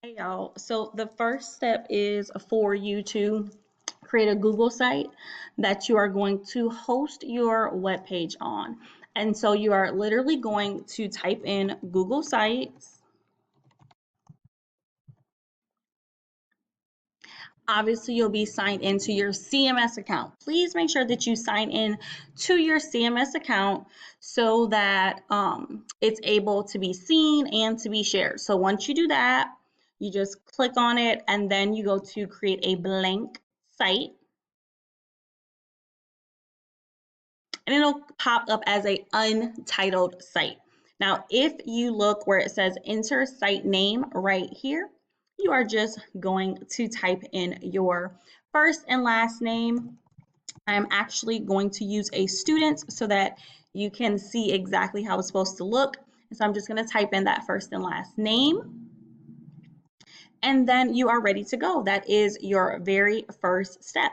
Hey y'all, so the first step is for you to create a Google site that you are going to host your web page on. And so you are literally going to type in Google Sites. Obviously, you'll be signed into your CMS account. Please make sure that you sign in to your CMS account so that it's able to be seen and to be shared. So once you do that, you just click on it and then you go to create a blank site and it'll pop up as a untitled site. Now, if you look where it says enter site name right here, you are just going to type in your first and last name. I'm actually going to use a student so that you can see exactly how it's supposed to look. And so I'm just going to type in that first and last name, and then you are ready to go. That is your very first step.